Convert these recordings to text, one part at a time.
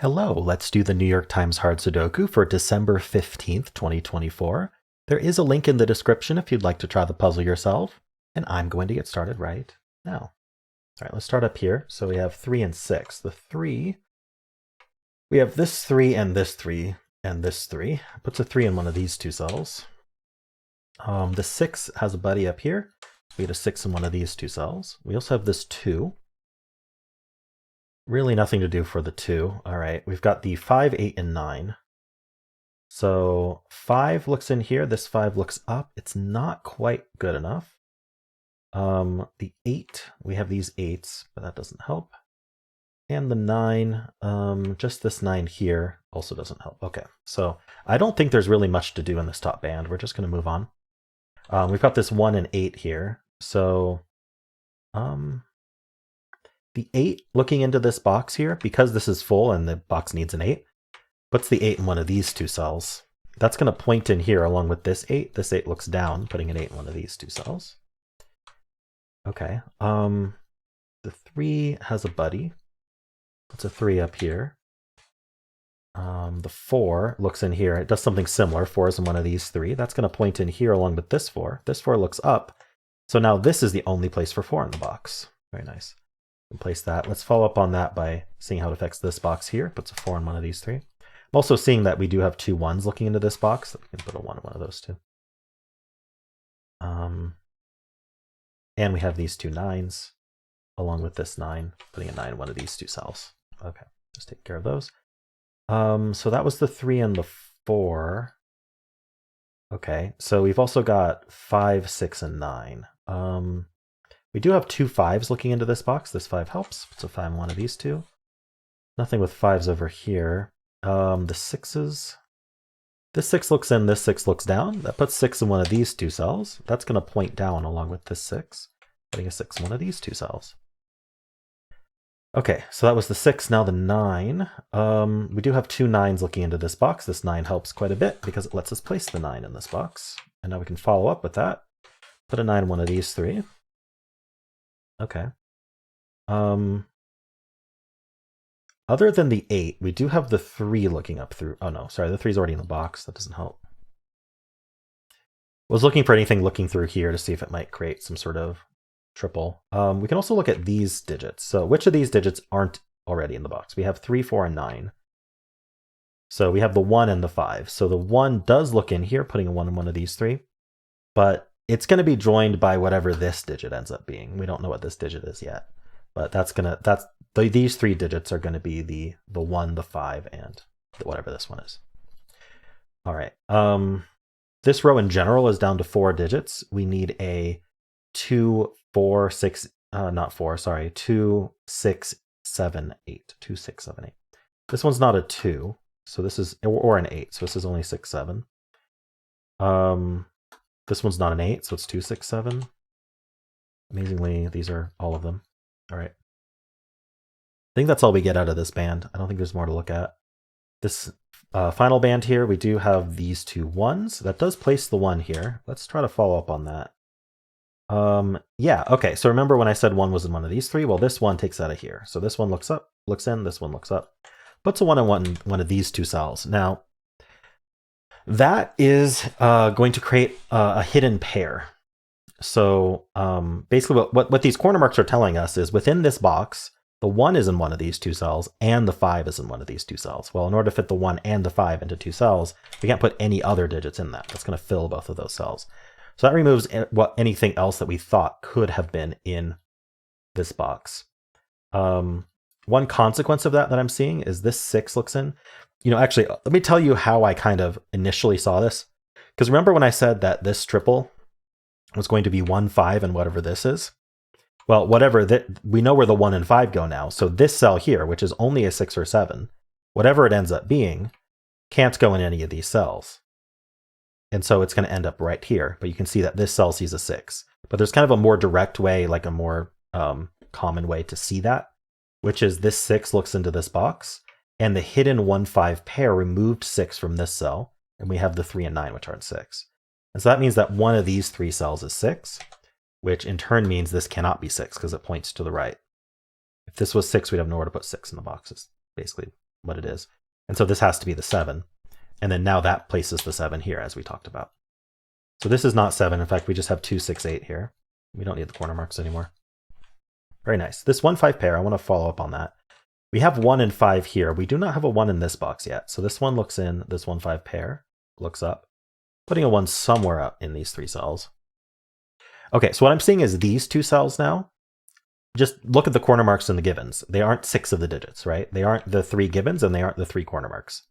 Hello, let's do the New York Times Hard Sudoku for December 15th, 2024. There is a link in the description if you'd like to try the puzzle yourself, and I'm going to get started right now. All right, let's start up here. So we have 3 and 6. The 3, we have this 3 and this 3 and this 3. Puts a 3 in one of these two cells. The 6 has a buddy up here. We had a 6 in one of these two cells. We also have this 2. Really nothing to do for the 2. All right, we've got the 5, 8, and 9. So 5 looks in here, this 5 looks up. It's not quite good enough. The 8, we have these 8s, but that doesn't help. And the 9, just this 9 here also doesn't help. Okay, so I don't think there's really much to do in this top band. We're just going to move on. We've got this 1 and 8 here. So the 8 looking into this box here, because this is full and the box needs an 8, puts the 8 in one of these two cells. That's going to point in here along with this 8. This 8 looks down, putting an 8 in one of these two cells. Okay. The 3 has a buddy. Puts a 3 up here. The 4 looks in here. It does something similar. 4 is in one of these 3. That's going to point in here along with this 4. This 4 looks up. So now this is the only place for 4 in the box. Very nice. Place that. Let's follow up on that by seeing how it affects this box here. Puts a 4 in one of these 3. I'm also seeing that we do have 2 1s looking into this box. So we can put a 1 in one of those two. And we have these 2 9s along with this 9, putting a 9 in one of these two cells. Okay, just take care of those. So that was the 3 and the 4. Okay, so we've also got 5, 6, and 9. We do have 2 5s looking into this box. This 5 helps. It's a 5 in one of these two. Nothing with 5s over here. The 6s. This 6 looks in, this 6 looks down. That puts 6 in one of these two cells. That's going to point down along with this 6, putting a 6 in one of these two cells. Okay, so that was the 6. Now the 9. We do have 2 9s looking into this box. This 9 helps quite a bit because it lets us place the 9 in this box. And now we can follow up with that. Put a 9 in one of these 3. Okay. Other than the 8, we do have the 3 looking up through. Oh no, sorry, the 3 is already in the box. That doesn't help. I was looking for anything looking through here to see if it might create some sort of triple. We can also look at these digits. So which of these digits aren't already in the box? We have 3, 4, and 9. So we have the 1 and the 5. So the 1 does look in here, putting a 1 in one of these 3. But it's going to be joined by whatever this digit ends up being. We don't know what this digit is yet, but these 3 digits are going to be the 1, the 5, and whatever this one is. All right. This row in general is down to 4 digits. We need a 2, 4, 6, not 4, sorry, 2, 6, 7, 8. 2, 6, 7, 8. This one's not a 2, so this is, or an 8, so this is only 6, 7. This one's not an 8, so it's 2, 6, 7. Amazingly, these are all of them. All right. I think that's all we get out of this band. I don't think there's more to look at. This final band here, we do have these 2 1s. That does place the 1 here. Let's try to follow up on that. Yeah, okay. So remember when I said 1 was in one of these 3? Well, this 1 takes out of here. So this one looks up, looks in, this one looks up. Puts a 1 in one of these two cells. Now, that is going to create a hidden pair. So basically what these corner marks are telling us is within this box, the 1 is in one of these two cells and the 5 is in one of these two cells. Well, in order to fit the 1 and the 5 into 2 cells, we can't put any other digits in that. That's going to fill both of those cells. So that removes anything else that we thought could have been in this box. One consequence of that I'm seeing is this 6 looks in. Actually, let me tell you how I kind of initially saw this. Because remember when I said that this triple was going to be 1, 5, and whatever this is? Well, whatever, we know where the 1 and 5 go now. So this cell here, which is only a 6 or 7, whatever it ends up being, can't go in any of these cells. And so it's going to end up right here. But you can see that this cell sees a 6. But there's kind of a more direct way, like a more common way to see that, which is this 6 looks into this box. And the hidden 1, 5 pair removed 6 from this cell, and we have the 3 and 9, which aren't 6. And so that means that one of these 3 cells is 6, which in turn means this cannot be 6 because it points to the right. If this was 6, we'd have nowhere to put 6 in the boxes, basically what it is. And so this has to be the 7. And then now that places the 7 here, as we talked about. So this is not 7. In fact, we just have 2, 6, 8 here. We don't need the corner marks anymore. Very nice. This 1, 5 pair, I want to follow up on that. We have 1 and 5 here. We do not have a 1 in this box yet. So this one looks in, this 1, 5 pair looks up. Putting a 1 somewhere up in these 3 cells. Okay, so what I'm seeing is these 2 cells now. Just look at the corner marks in the givens. They aren't 6 of the digits, right? They aren't the 3 givens, and they aren't the 3 corner marks.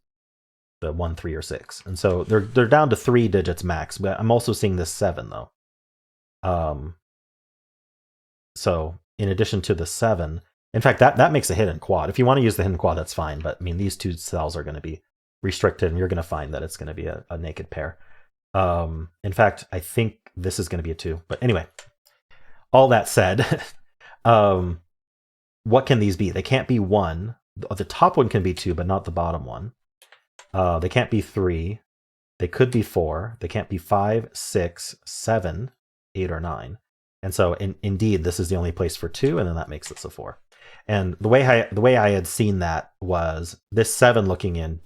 The 1, 3, or 6. And so they're down to 3 digits max. But I'm also seeing this 7, though. So in addition to the 7, in fact, that makes a hidden quad. If you want to use the hidden quad, that's fine. But I mean, these 2 cells are going to be restricted, and you're going to find that it's going to be a naked pair. In fact, I think this is going to be a 2. But anyway, all that said, what can these be? They can't be 1. The top one can be 2, but not the bottom one. They can't be 3. They could be 4. They can't be 5, 6, 7, 8, or 9. And so indeed, this is the only place for 2, and then that makes this a 4. And the way I had seen that was this 7 looking in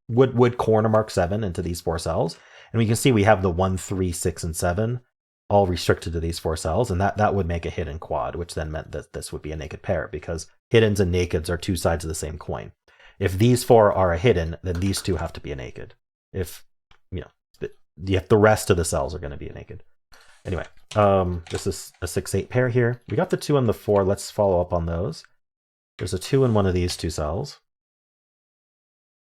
would corner mark 7 into these 4 cells. And we can see we have the 1, 3, 6, and 7 all restricted to these 4 cells, and that would make a hidden quad, which then meant that this would be a naked pair, because hiddens and nakeds are 2 sides of the same coin. If these 4 are a hidden, then these 2 have to be a naked. If the rest of the cells are going to be a naked. Anyway, this is a 6, 8 pair here. We got the 2 and the 4. Let's follow up on those. There's a 2 in one of these 2 cells.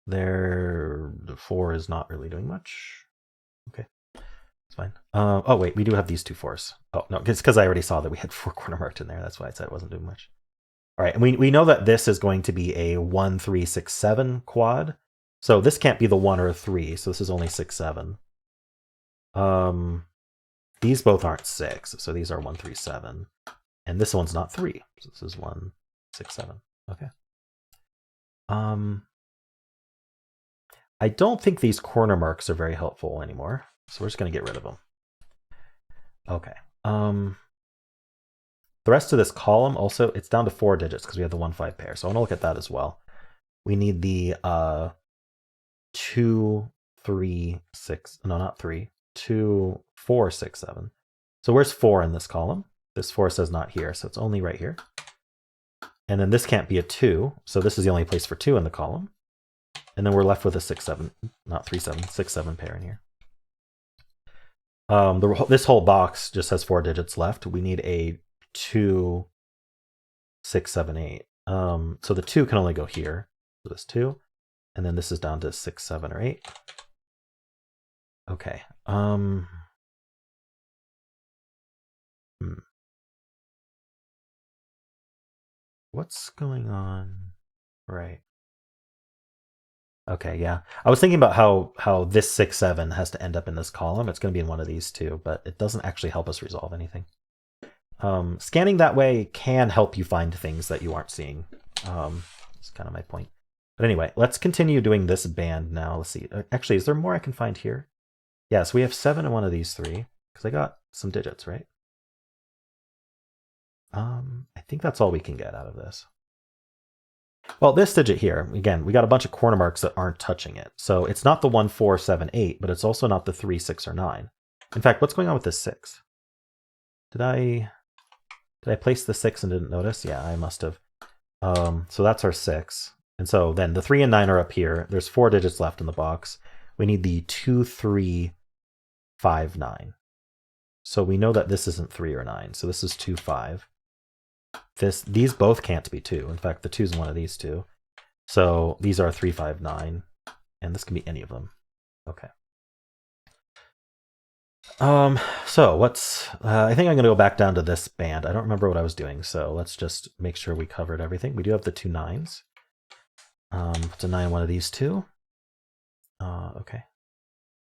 The 4 is not really doing much. Okay, it's fine. Oh wait, we do have these 2 4s. Oh no, it's because I already saw that we had 4 corner marked in there. That's why I said it wasn't doing much. All right, and we know that this is going to be a 1, 3, 6, 7 quad. So this can't be the 1 or a 3. So this is only 6, 7. These both aren't 6, so these are 1, 3, 7. And this one's not 3. So this is 1, 6, 7. Okay. I don't think these corner marks are very helpful anymore. So we're just going to get rid of them. Okay. The rest of this column also, it's down to 4 digits because we have the 1, 5 pair. So I want to look at that as well. We need the 2, 3, 6. No, not 3. 2, 4, 6, 7. So where's 4 in this column? This 4 says not here, so it's only right here. And then this can't be a 2, so this is the only place for 2 in the column. And then we're left with a 6, 7, not 3, 7, 6, 7 pair in here. This whole box just has 4 digits left. We need a 2, 6, 7, 8. So the 2 can only go here. So this 2. And then this is down to 6, 7, or 8. Okay. What's going on? Right. Okay, yeah. I was thinking about how this 6, 7 has to end up in this column. It's going to be in one of these 2, but it doesn't actually help us resolve anything. Scanning that way can help you find things that you aren't seeing. That's kind of my point. But anyway, let's continue doing this band now. Let's see. Actually, is there more I can find here? Yeah, so we have 7 in one of these 3, because I got some digits, right? I think that's all we can get out of this. Well, this digit here, again, we got a bunch of corner marks that aren't touching it. So it's not the 1, 4, 7, 8, but it's also not the 3, 6, or 9. In fact, what's going on with this 6? Did I place the 6 and didn't notice? Yeah, I must have. So that's our 6. And so then the 3 and 9 are up here. There's 4 digits left in the box. We need the 2, 3, 5, 9. So we know that this isn't 3 or 9. So this is 2, 5. These both can't be 2. In fact, the 2 is one of these 2. So these are 3, 5, 9. And this can be any of them. Okay. So what's... I think I'm going to go back down to this band. I don't remember what I was doing. So let's just make sure we covered everything. We do have the 2 9s. It's a 9 in one of these 2. Okay.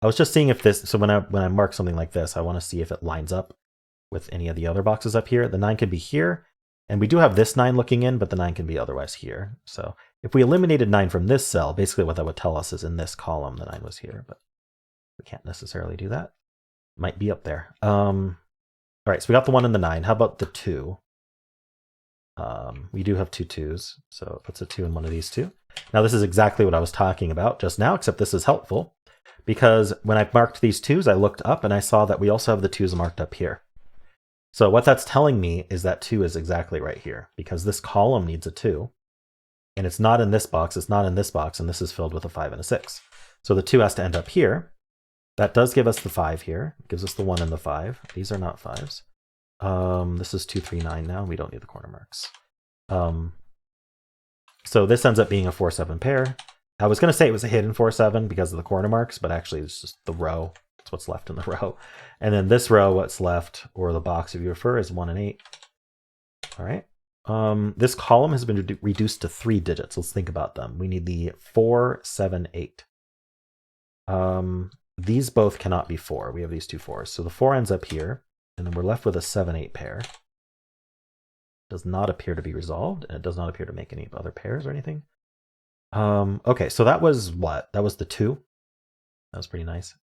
I was just seeing if this... So when I mark something like this, I want to see if it lines up with any of the other boxes up here. The 9 could be here. And we do have this 9 looking in, but the 9 can be otherwise here. So if we eliminated 9 from this cell, basically what that would tell us is in this column, the 9 was here. But we can't necessarily do that. It might be up there. All right, so we got the 1 and the 9. How about the 2? We do have 2 2s. So it puts a 2 in one of these 2. Now this is exactly what I was talking about just now, except this is helpful because when I marked these 2s, I looked up and I saw that we also have the 2s marked up here. So what that's telling me is that 2 is exactly right here because this column needs a 2 and it's not in this box, it's not in this box, and this is filled with a 5 and a 6. So the 2 has to end up here. That does give us the 5 here. It gives us the 1 and the 5. These are not 5s. This is 2, 3, 9 now. We don't need the corner marks. So this ends up being a 4, 7 pair. I was going to say it was a hidden 4, 7 because of the corner marks, but actually it's just the row. It's what's left in the row. And then this row, what's left, or the box if you prefer, is 1 and 8. All right. This column has been reduced to 3 digits. Let's think about them. We need the 4, 7, 8. These both cannot be 4. We have these 2 4s. So the 4 ends up here, and then we're left with a 7, 8 pair. Does not appear to be resolved, and it does not appear to make any other pairs or anything. Okay, so that was what? That was the 2. That was pretty nice.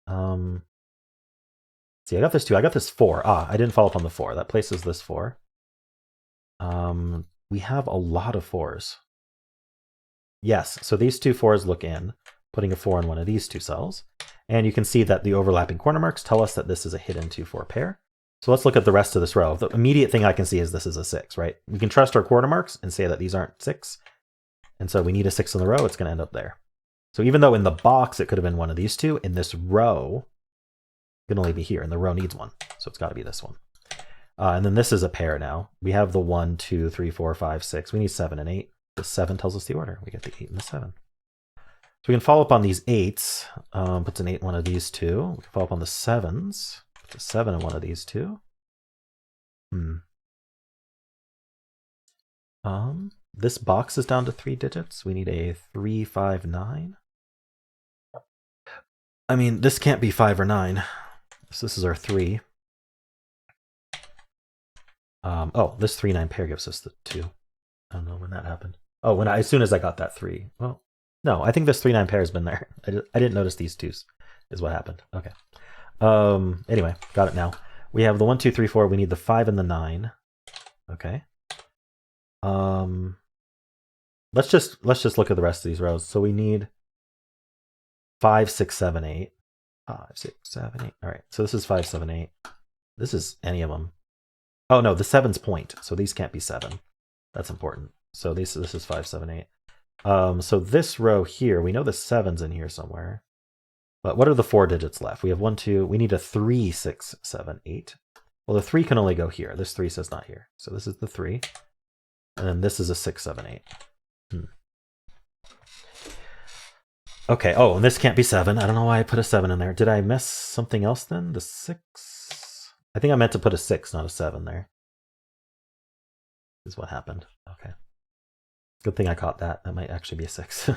See, I got this 2. I got this 4. I didn't follow up on the 4. That places this 4. We have a lot of 4s. Yes, so these 2 4s look in, putting a 4 in one of these 2 cells. And you can see that the overlapping corner marks tell us that this is a hidden 2, 4 pair. So let's look at the rest of this row. The immediate thing I can see is this is a 6, right? We can trust our corner marks and say that these aren't 6. And so we need a 6 in the row. It's going to end up there. So even though in the box it could have been one of these 2, in this row, it can only be here. And the row needs 1. So it's got to be this one. And then this is a pair now. We have the 1, 2, 3, 4, 5, 6. We need 7 and 8. The 7 tells us the order. We get the 8 and the 7. So we can follow up on these 8s. Puts an 8 in one of these 2. We can follow up on the 7s. Puts a 7 in one of these 2. This box is down to 3 digits. We need a 3, 5, 9. I mean, this can't be 5 or 9. So this is our 3. This 3, 9 pair gives us the 2. I don't know when that happened. Oh, as soon as I got that 3. Well, no, I think this 3, 9 pair has been there. I didn't notice these 2s is what happened. Okay. Anyway, got it now. We have the 1, 2, 3, 4. We need the 5 and the 9. Okay. Let's just look at the rest of these rows. So we need 5, 6, 7, 8. 5, 6, 7, 8. All right. So this is 5, 7, 8. This is any of them. Oh no, the 7's point. So these can't be 7. That's important. So this is 5, 7, 8. So this row here, we know the 7's in here somewhere. But what are the 4 digits left? We have 1, 2. We need a 3, 6, 7, 8. Well, the 3 can only go here. This 3 says not here. So this is the 3. And then this is a 6, 7, 8. Okay. Oh, and this can't be 7. I don't know why I put a 7 in there. Did I miss something else then? The 6? I think I meant to put a 6, not a 7 there. Is what happened. Okay. Good thing I caught that. That might actually be a 6.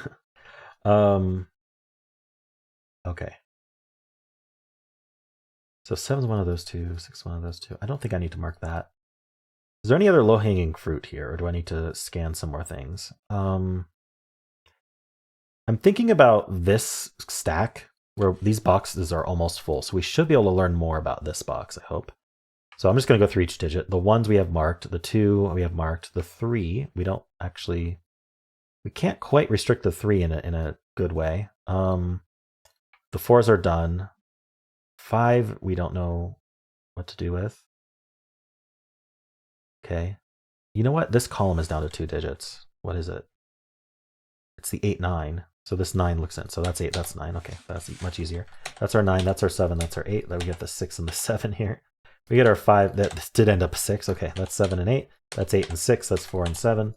Okay. So 7's one of those 2, 6 one of those 2. I don't think I need to mark that. Is there any other low-hanging fruit here, or do I need to scan some more things? I'm thinking about this stack where these boxes are almost full. So we should be able to learn more about this box, I hope. So I'm just going to go through each digit. The 1s we have marked, the 2 we have marked, the 3 we don't actually, we can't quite restrict the 3 in a good way. The 4s are done. 5 we don't know what to do with. Okay. You know what? This column is down to 2 digits. What is it? It's the 8, 9. So this 9 looks in. So that's 8, that's 9. Okay, that's much easier. That's our 9, that's our 7, that's our 8. Then we get the 6 and the 7 here. We get our 5. This did end up 6. Okay, that's 7 and 8. That's 8 and 6. That's 4 and 7.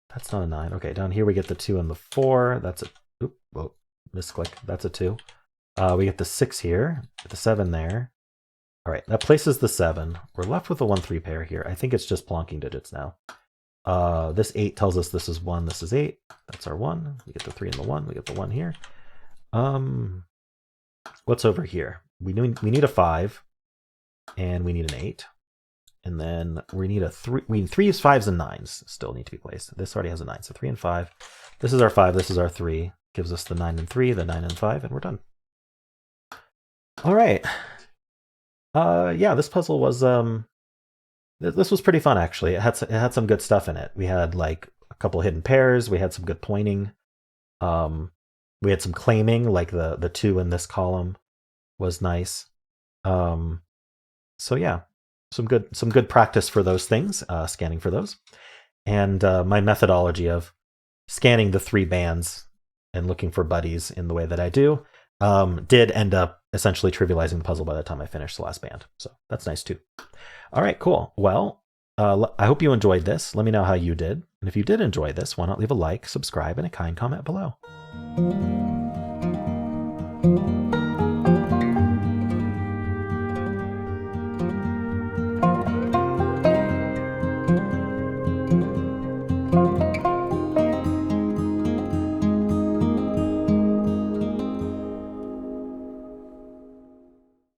That's not a 9. Okay, down here we get the 2 and the 4. That's a... Oop, whoa, misclick. That's a 2. We get the 6 here. Get the 7 there. All right, that places the 7. We're left with a 1, 3 pair here. I think it's just plonking digits now. This 8 tells us this is 1, this is 8. That's our 1. We get the 3 and the 1. We get the 1 here. What's over here? We need a 5, and we need an 8. And then we need a 3. We need 3s, 5s, and 9s still need to be placed. This already has a 9, so 3 and 5. This is our 5, this is our 3. Gives us the 9 and 3, the 9 and 5, and we're done. All right. Yeah, this puzzle was this was pretty fun actually. It had some good stuff in it. We had like a couple hidden pairs. We had some good pointing. We had some claiming, like the 2 in this column was nice. So yeah, some good practice for those things, scanning for those. And my methodology of scanning the 3 bands and looking for buddies in the way that I do did end up essentially trivializing the puzzle by the time I finished the last band. So that's nice too. All right, cool. Well, I hope you enjoyed this. Let me know how you did. And if you did enjoy this, why not leave a like, subscribe, and a kind comment below.